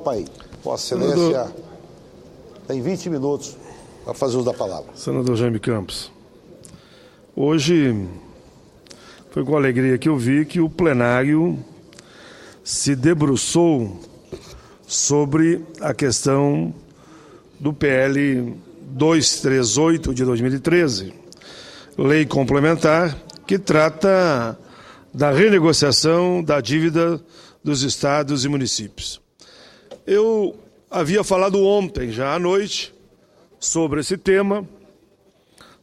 Pai, Vossa Excelência tem 20 minutos para fazer uso da palavra. Senador Jaime Campos, hoje foi com alegria que eu vi que o plenário se debruçou sobre a questão do PL 238 de 2013, lei complementar que trata da renegociação da dívida dos estados e municípios. Eu havia falado ontem, já à noite, sobre esse tema,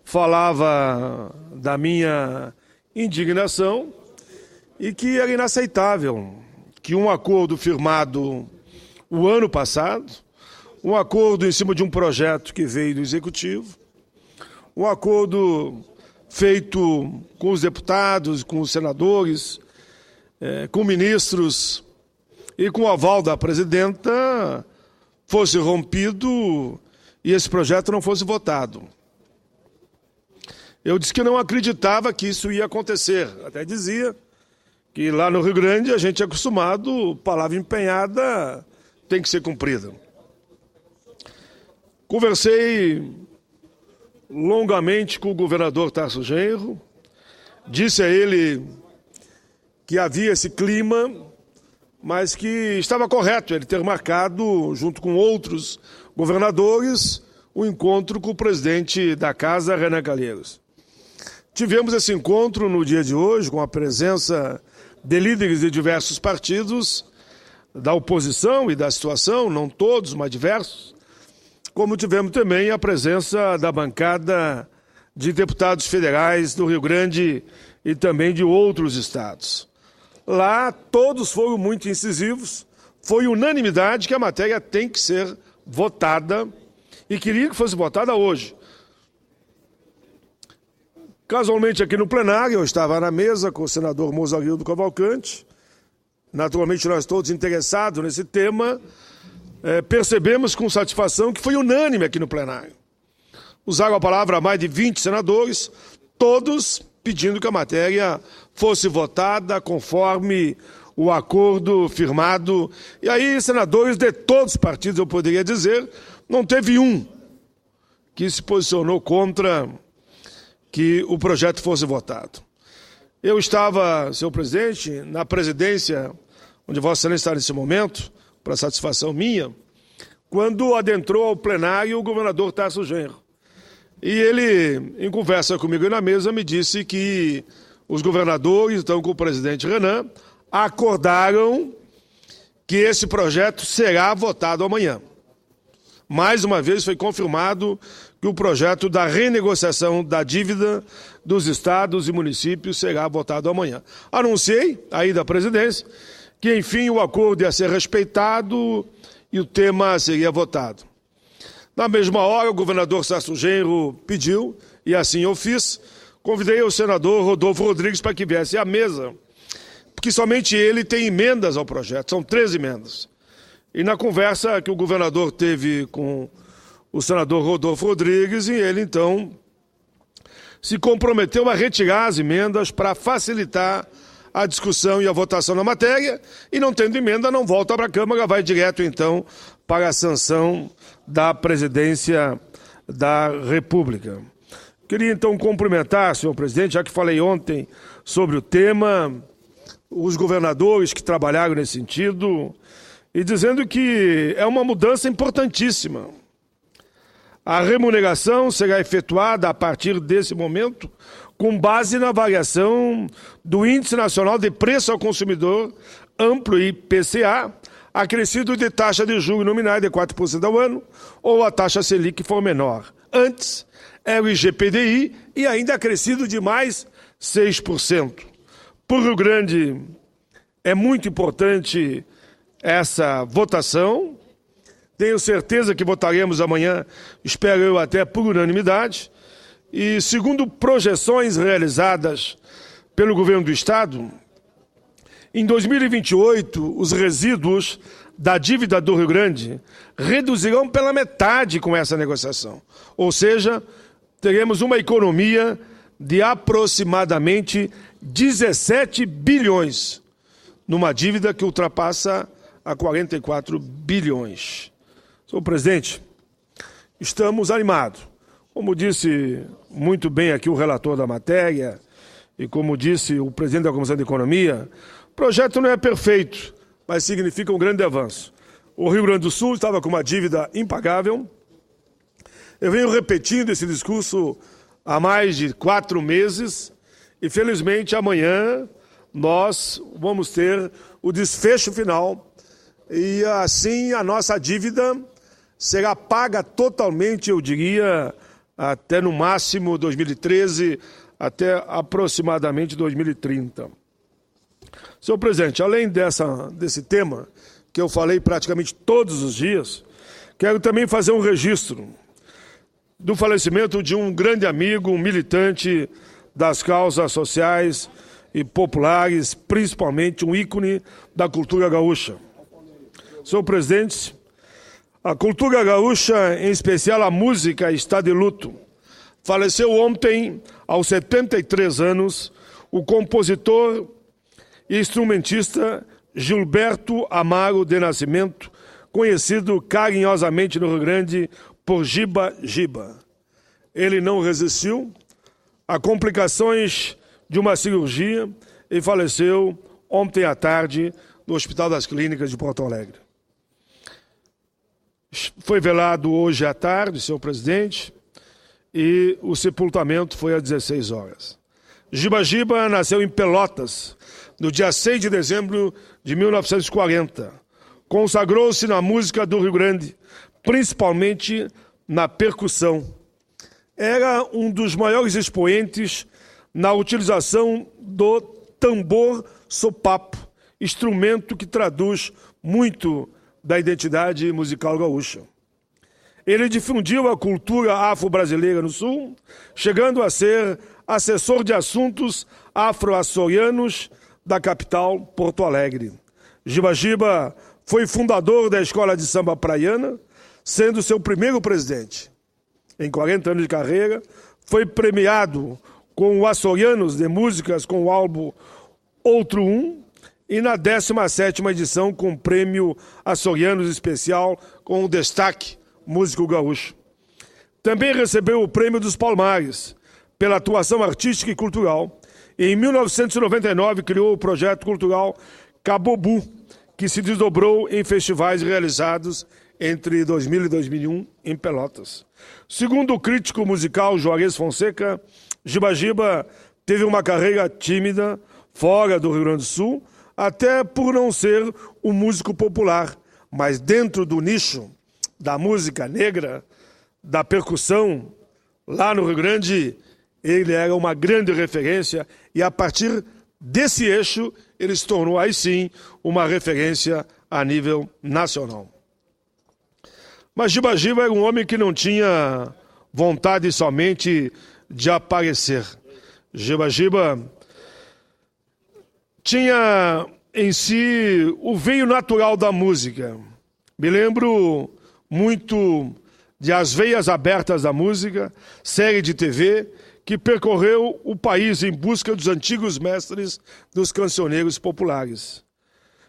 falava da minha indignação e que era inaceitável que um acordo firmado o ano passado, um acordo em cima de um projeto que veio do Executivo, um acordo feito com os deputados, com os senadores, com ministros e com o aval da presidenta, fosse rompido e esse projeto não fosse votado. Eu disse que não acreditava que isso ia acontecer. Até dizia que lá no Rio Grande a gente é acostumado, palavra empenhada tem que ser cumprida. Conversei longamente com o governador Tarso Genro, disse a ele que havia esse clima, mas que estava correto ele ter marcado, junto com outros governadores, o encontro com o presidente da Casa, Renan Calheiros. Tivemos esse encontro no dia de hoje, com a presença de líderes de diversos partidos, da oposição e da situação, não todos, mas diversos, como tivemos também a presença da bancada de deputados federais do Rio Grande e também de outros estados. Lá, todos foram muito incisivos, foi unanimidade que a matéria tem que ser votada e queria que fosse votada hoje. Casualmente, aqui no plenário, eu estava na mesa com o senador Mozarildo Cavalcante, naturalmente nós todos interessados nesse tema, percebemos com satisfação que foi unânime aqui no plenário. Usaram a palavra mais de 20 senadores, todos pedindo que a matéria fosse votada conforme o acordo firmado. E aí, senadores de todos os partidos, eu poderia dizer, não teve um que se posicionou contra que o projeto fosse votado. Eu estava, senhor presidente, na presidência, onde Vossa Excelência está nesse momento, para satisfação minha, quando adentrou ao plenário o governador Tarso Genro. E ele, em conversa comigo na mesa, me disse que os governadores, então com o presidente Renan, acordaram que esse projeto será votado amanhã. Mais uma vez foi confirmado que o projeto da renegociação da dívida dos estados e municípios será votado amanhã. Anunciei, aí da presidência, que enfim o acordo ia ser respeitado e o tema seria votado. Na mesma hora, o governador Tarso Genro pediu, e assim eu fiz, convidei o senador Rodolfo Rodrigues para que viesse à mesa, porque somente ele tem emendas ao projeto, são 13 emendas. E na conversa que o governador teve com o senador Rodolfo Rodrigues, e ele então se comprometeu a retirar as emendas para facilitar a discussão e a votação na matéria, e não tendo emenda, não volta para a Câmara, vai direto então para a sanção da presidência da República. Queria então cumprimentar, senhor presidente, já que falei ontem sobre o tema, os governadores que trabalharam nesse sentido, e dizendo que é uma mudança importantíssima. A remuneração será efetuada a partir desse momento com base na variação do Índice Nacional de Preço ao Consumidor Amplo, IPCA, acrescido de taxa de juros nominais de 4% ao ano, ou a taxa Selic for menor. Antes, era o IGPDI e ainda acrescido de mais 6%. Para o Rio Grande, é muito importante essa votação. Tenho certeza que votaremos amanhã, espero eu até por unanimidade. E segundo projeções realizadas pelo governo do Estado, em 2028, os resíduos da dívida do Rio Grande reduzirão pela metade com essa negociação. Ou seja, teremos uma economia de aproximadamente 17 bilhões, numa dívida que ultrapassa a 44 bilhões. Senhor presidente, estamos animados. Como disse muito bem aqui o relator da matéria e como disse o presidente da Comissão de Economia, o projeto não é perfeito, mas significa um grande avanço. O Rio Grande do Sul estava com uma dívida impagável. Eu venho repetindo esse discurso há mais de 4 meses e, felizmente, amanhã nós vamos ter o desfecho final e, assim, a nossa dívida será paga totalmente, eu diria, até no máximo 2013, até aproximadamente 2030. Senhor presidente, além desse tema, que eu falei praticamente todos os dias, quero também fazer um registro do falecimento de um grande amigo, um militante das causas sociais e populares, principalmente um ícone da cultura gaúcha. Senhor presidente, a cultura gaúcha, em especial a música, está de luto. Faleceu ontem, aos 73 anos, o compositor e instrumentista Gilberto Amaro de Nascimento, conhecido carinhosamente no Rio Grande por Giba Giba. Ele não resistiu a complicações de uma cirurgia e faleceu ontem à tarde no Hospital das Clínicas de Porto Alegre. Foi velado hoje à tarde, senhor presidente, e o sepultamento foi às 16 horas. Giba Giba nasceu em Pelotas, no dia 6 de dezembro de 1940. Consagrou-se na música do Rio Grande, principalmente na percussão. Era um dos maiores expoentes na utilização do tambor sopapo, instrumento que traduz muito da identidade musical gaúcha. Ele difundiu a cultura afro-brasileira no Sul, chegando a ser assessor de assuntos afro-açorianos da capital, Porto Alegre. Giba Giba foi fundador da Escola de Samba Praiana, sendo seu primeiro presidente. Em 40 anos de carreira, foi premiado com o Açorianos de Músicas com o álbum Outro Um, e na 17ª edição com o Prêmio Açorianos Especial com o destaque Músico Gaúcho. Também recebeu o Prêmio dos Palmares pela atuação artística e cultural. E em 1999 criou o projeto cultural Cabobu, que se desdobrou em festivais realizados entre 2000 e 2001 em Pelotas. Segundo o crítico musical Juarez Fonseca, Giba Giba teve uma carreira tímida fora do Rio Grande do Sul, até por não ser um músico popular, mas dentro do nicho da música negra, da percussão, lá no Rio Grande, ele era uma grande referência e a partir desse eixo ele se tornou aí sim uma referência a nível nacional. Mas Giba Giba era um homem que não tinha vontade somente de aparecer. Giba Giba tinha em si o veio natural da música. Me lembro muito de As Veias Abertas da Música, série de TV, que percorreu o país em busca dos antigos mestres dos cancioneiros populares.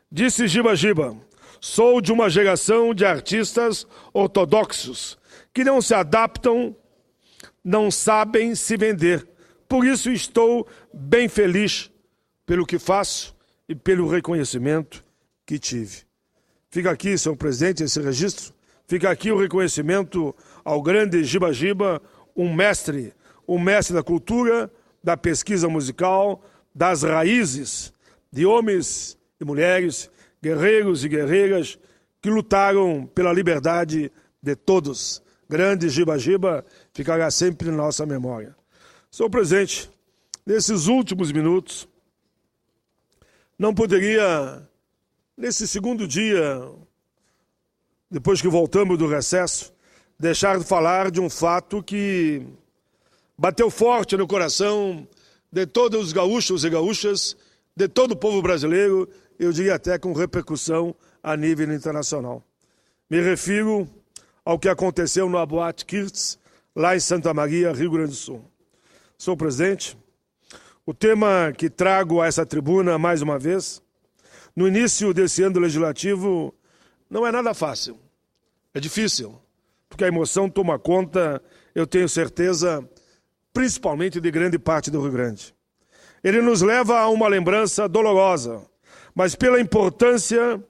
Disse Giba Giba: sou de uma geração de artistas ortodoxos que não se adaptam, não sabem se vender. Por isso estou bem feliz pelo que faço e pelo reconhecimento que tive. Fica aqui, senhor presidente, esse registro. Fica aqui o reconhecimento ao grande Giba Giba, um mestre da cultura, da pesquisa musical, das raízes de homens e mulheres, guerreiros e guerreiras que lutaram pela liberdade de todos. Grande Giba Giba ficará sempre na nossa memória. Senhor presidente, nesses últimos minutos, não poderia, nesse segundo dia, depois que voltamos do recesso, deixar de falar de um fato que bateu forte no coração de todos os gaúchos e gaúchas, de todo o povo brasileiro, eu diria até com repercussão a nível internacional. Me refiro ao que aconteceu no Boate Kirtz, lá em Santa Maria, Rio Grande do Sul. Senhor presidente, o tema que trago a essa tribuna mais uma vez no início desse ano legislativo não é nada fácil. É difícil, porque a emoção toma conta, eu tenho certeza, principalmente de grande parte do Rio Grande. Ele nos leva a uma lembrança dolorosa, mas pela importância,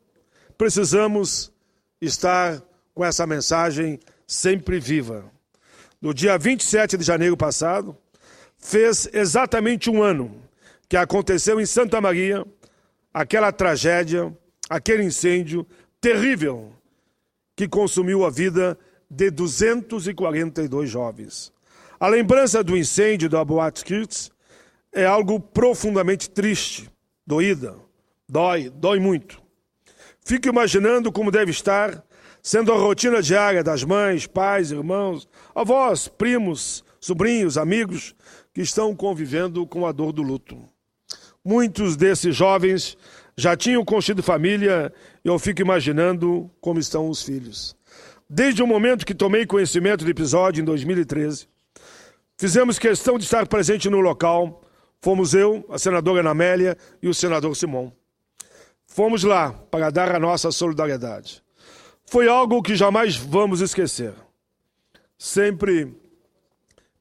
precisamos estar com essa mensagem sempre viva. No dia 27 de janeiro passado, fez exatamente um ano que aconteceu em Santa Maria aquela tragédia, aquele incêndio terrível que consumiu a vida de 242 jovens. A lembrança do incêndio da Boate Kirs é algo profundamente triste, doída, dói muito. Fico imaginando como deve estar sendo a rotina diária das mães, pais, irmãos, avós, primos, sobrinhos, amigos que estão convivendo com a dor do luto. Muitos desses jovens já tinham constituído família e eu fico imaginando como estão os filhos. Desde o momento que tomei conhecimento do episódio em 2013, fizemos questão de estar presente no local. Fomos eu, a senadora Ana Amélia e o senador Simão. Fomos lá para dar a nossa solidariedade. Foi algo que jamais vamos esquecer. Sempre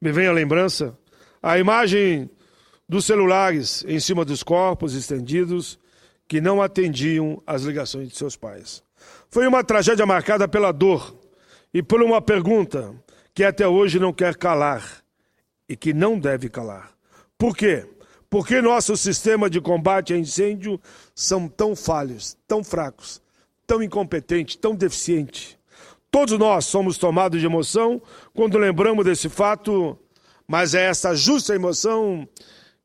me vem à lembrança a imagem dos celulares em cima dos corpos estendidos que não atendiam às ligações de seus pais. Foi uma tragédia marcada pela dor e por uma pergunta que até hoje não quer calar e que não deve calar. Por quê? Porque nosso sistema de combate a incêndio são tão falhos, tão fracos, tão incompetentes, tão deficientes. Todos nós somos tomados de emoção quando lembramos desse fato, mas é essa justa emoção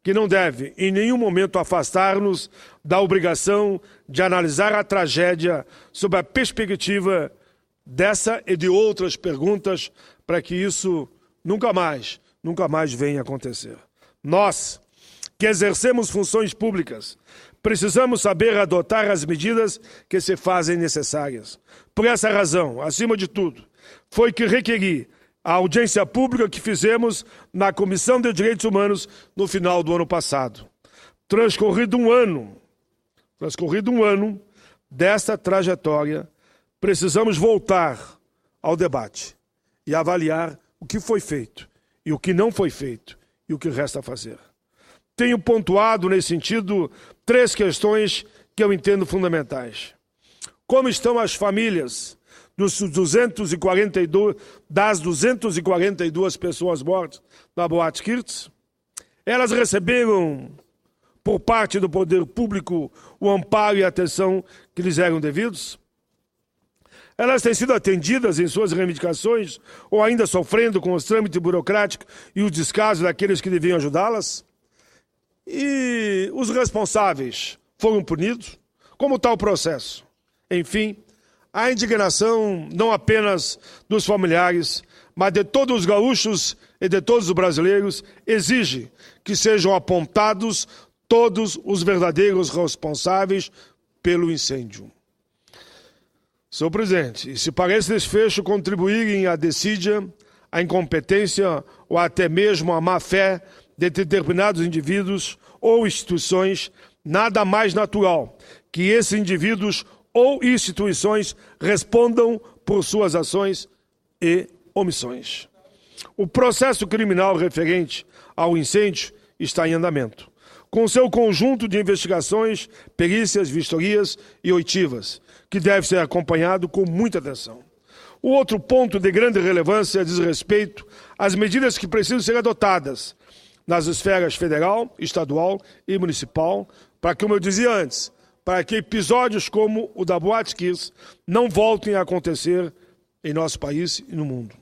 que não deve, em nenhum momento, afastar-nos da obrigação de analisar a tragédia sob a perspectiva dessa e de outras perguntas para que isso nunca mais venha a acontecer. Nós, que exercemos funções públicas, precisamos saber adotar as medidas que se fazem necessárias. Por essa razão, acima de tudo, foi que requeri a audiência pública que fizemos na Comissão de Direitos Humanos no final do ano passado. Transcorrido um ano desta trajetória, precisamos voltar ao debate e avaliar o que foi feito e o que não foi feito e o que resta a fazer. Tenho pontuado, nesse sentido, 3 questões que eu entendo fundamentais. Como estão as famílias das 242 pessoas mortas na Boate Kirs? Elas receberam, por parte do poder público, o amparo e a atenção que lhes eram devidos? Elas têm sido atendidas em suas reivindicações ou ainda sofrendo com os trâmites burocráticos e o descaso daqueles que deviam ajudá-las? E os responsáveis foram punidos? Como está o processo? Enfim, a indignação não apenas dos familiares, mas de todos os gaúchos e de todos os brasileiros exige que sejam apontados todos os verdadeiros responsáveis pelo incêndio. Senhor presidente, e se para esse desfecho contribuírem a desídia, a incompetência ou até mesmo a má-fé de determinados indivíduos ou instituições, nada mais natural que esses indivíduos ou instituições respondam por suas ações e omissões. O processo criminal referente ao incêndio está em andamento, com seu conjunto de investigações, perícias, vistorias e oitivas, que deve ser acompanhado com muita atenção. O outro ponto de grande relevância diz respeito às medidas que precisam ser adotadas nas esferas federal, estadual e municipal, para que, como eu dizia antes, para que episódios como o da Boate Kirs não voltem a acontecer em nosso país e no mundo.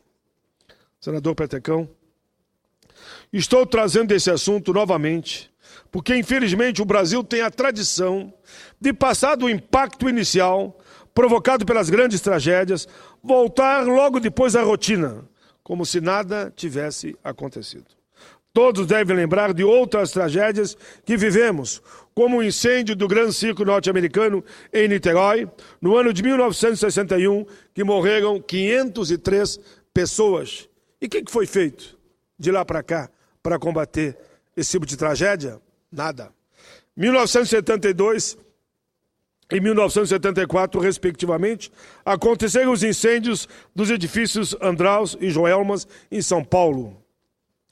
Senador Petecão, estou trazendo esse assunto novamente, porque, infelizmente, o Brasil tem a tradição de passar do impacto inicial, provocado pelas grandes tragédias, voltar logo depois à rotina, como se nada tivesse acontecido. Todos devem lembrar de outras tragédias que vivemos, como o incêndio do Gran Circo norte-americano em Niterói, no ano de 1961, que morreram 503 pessoas. E o que foi feito de lá para cá para combater esse tipo de tragédia? Nada. 1972, Em 1974, respectivamente, aconteceram os incêndios dos edifícios Andraus e Joelmas, em São Paulo.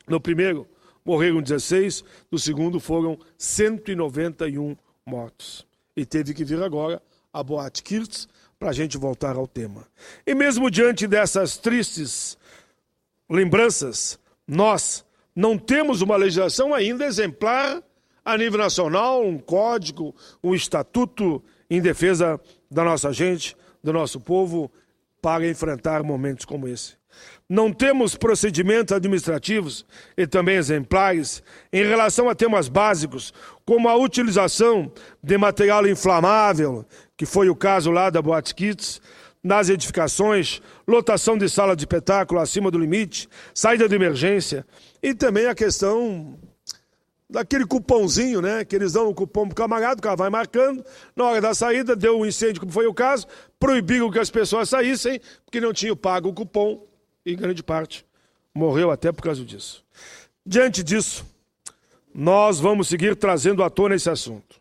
No primeiro, morreram 16, no segundo foram 191 mortos. E teve que vir agora a Boate Kirtz para a gente voltar ao tema. E mesmo diante dessas tristes lembranças, nós não temos uma legislação ainda exemplar a nível nacional, um código, um estatuto em defesa da nossa gente, do nosso povo, para enfrentar momentos como esse. Não temos procedimentos administrativos e também exemplares em relação a temas básicos, como a utilização de material inflamável, que foi o caso lá da Boate Kirtz, nas edificações, lotação de sala de espetáculo acima do limite, saída de emergência, e também a questão daquele cupomzinho, né? Que eles dão o cupom pro camarada, o cara vai marcando, na hora da saída, deu um incêndio, como foi o caso, proibiram que as pessoas saíssem, porque não tinham pago o cupom, e grande parte morreu até por causa disso. Diante disso, nós vamos seguir trazendo à tona esse assunto.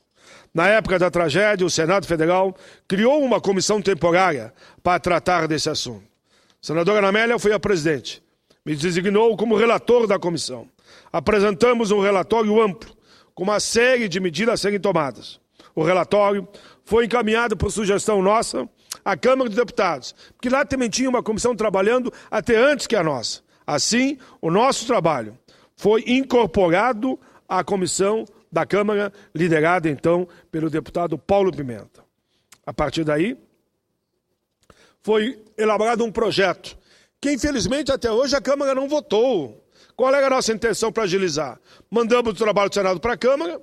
Na época da tragédia, o Senado Federal criou uma comissão temporária para tratar desse assunto. A senadora Ana Amélia foi a presidente. Me designou como relator da comissão. Apresentamos um relatório amplo, com uma série de medidas a serem tomadas. O relatório foi encaminhado por sugestão nossa à Câmara dos Deputados, porque lá também tinha uma comissão trabalhando até antes que a nossa. Assim, o nosso trabalho foi incorporado à comissão da Câmara, liderada então pelo deputado Paulo Pimenta. A partir daí, foi elaborado um projeto que, infelizmente, até hoje a Câmara não votou. Qual era a nossa intenção para agilizar? Mandamos o trabalho do Senado para a Câmara,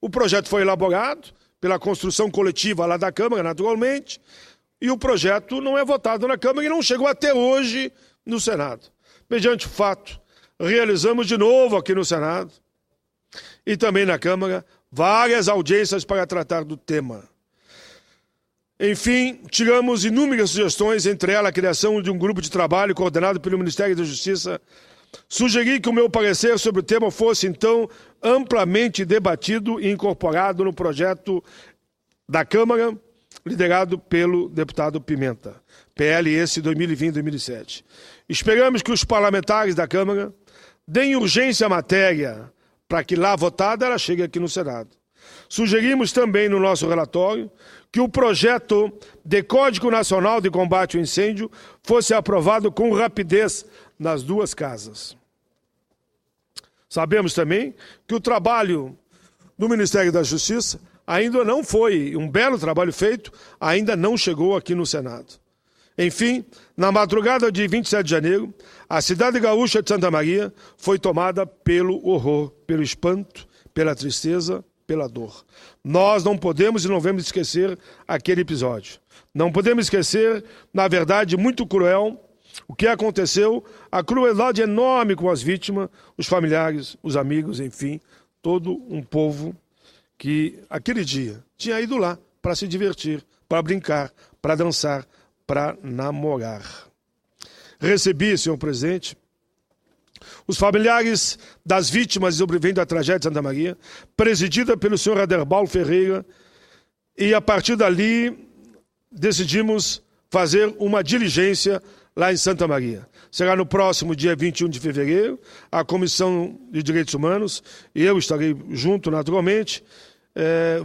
o projeto foi elaborado pela construção coletiva lá da Câmara, naturalmente, e o projeto não é votado na Câmara e não chegou até hoje no Senado. Mediante o fato, realizamos de novo aqui no Senado e também na Câmara várias audiências para tratar do tema. Enfim, tiramos inúmeras sugestões, entre elas a criação de um grupo de trabalho coordenado pelo Ministério da Justiça. Sugeri que o meu parecer sobre o tema fosse, então, amplamente debatido e incorporado no projeto da Câmara, liderado pelo deputado Pimenta, PL esse 2020-2007. Esperamos que os parlamentares da Câmara deem urgência à matéria para que lá votada ela chegue aqui no Senado. Sugerimos também no nosso relatório que o projeto de Código Nacional de Combate ao Incêndio fosse aprovado com rapidez nas duas casas. Sabemos também que o trabalho do Ministério da Justiça ainda não foi um belo trabalho feito, ainda não chegou aqui no Senado. Enfim, na madrugada de 27 de janeiro, a cidade gaúcha de Santa Maria foi tomada pelo horror, pelo espanto, pela tristeza, pela dor. Nós não podemos e não devemos esquecer aquele episódio. Não podemos esquecer, na verdade, muito cruel, o que aconteceu, a crueldade enorme com as vítimas, os familiares, os amigos, enfim, todo um povo que, aquele dia, tinha ido lá para se divertir, para brincar, para dançar, para namorar. Recebi, senhor presidente, os familiares das vítimas e sobreviventes da tragédia de Santa Maria, presidida pelo senhor Aderbal Ferreira, e a partir dali decidimos fazer uma diligência lá em Santa Maria. Será no próximo dia 21 de fevereiro, a Comissão de Direitos Humanos, e eu estarei junto naturalmente,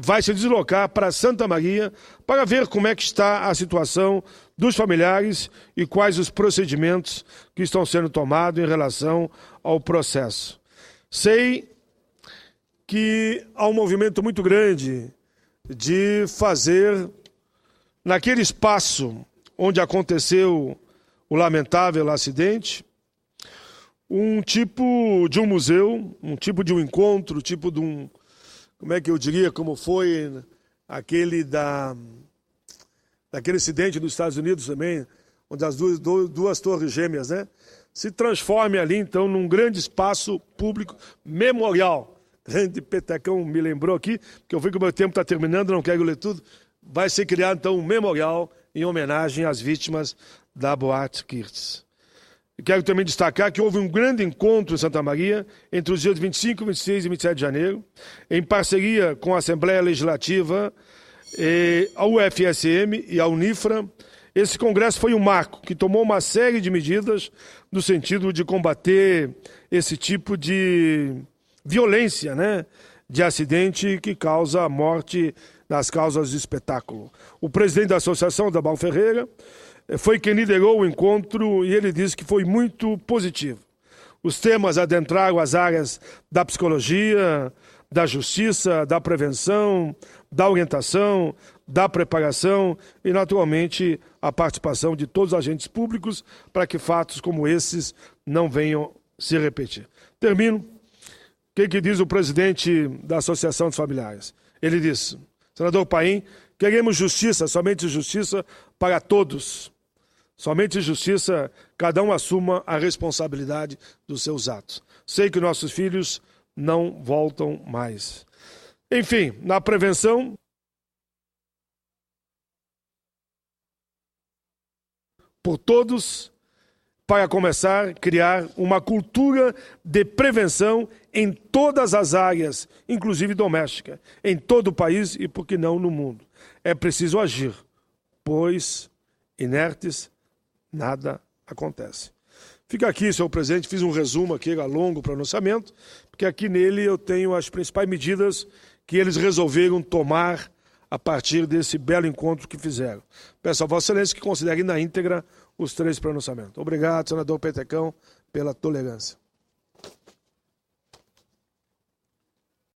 vai se deslocar para Santa Maria para ver como é que está a situação dos familiares e quais os procedimentos que estão sendo tomados em relação ao processo. Sei que há um movimento muito grande de fazer, naquele espaço onde aconteceu o lamentável acidente, um tipo de um museu, um tipo de um encontro, tipo de um, como é que eu diria, como foi aquele daquele acidente nos Estados Unidos também, onde as duas torres gêmeas, né, se transforme ali, então, num grande espaço público memorial. Grande petecão me lembrou aqui, porque eu vi que o meu tempo está terminando, não quero ler tudo. Vai ser criado, então, um memorial em homenagem às vítimas da Boate Kirtz. E quero também destacar que houve um grande encontro em Santa Maria entre os dias 25, 26 e 27 de janeiro, em parceria com a Assembleia Legislativa a UFSM e a Unifra. Esse congresso foi um marco que tomou uma série de medidas no sentido de combater esse tipo de violência, né, de acidente que causa a morte nas causas de espetáculo. O presidente da associação, Dabal Ferreira, foi quem liderou o encontro e ele disse que foi muito positivo. Os temas adentraram as áreas da psicologia, da justiça, da prevenção, da orientação, da preparação e, naturalmente, a participação de todos os agentes públicos para que fatos como esses não venham se repetir. Termino. O que diz o presidente da Associação dos Familiares? Ele disse: senador Paim, queremos justiça, somente justiça para todos. Somente justiça, cada um assuma a responsabilidade dos seus atos. Sei que nossos filhos não voltam mais. Enfim, na prevenção, por todos, para começar a criar uma cultura de prevenção em todas as áreas, inclusive doméstica, em todo o país e, por que não, no mundo. É preciso agir, pois inertes nada acontece. Fica aqui, senhor presidente, fiz um resumo aqui a longo pronunciamento, porque aqui nele eu tenho as principais medidas que eles resolveram tomar a partir desse belo encontro que fizeram. Peço a Vossa Excelência que considere na íntegra os 3 pronunciamentos. Obrigado, senador Petecão, pela tolerância.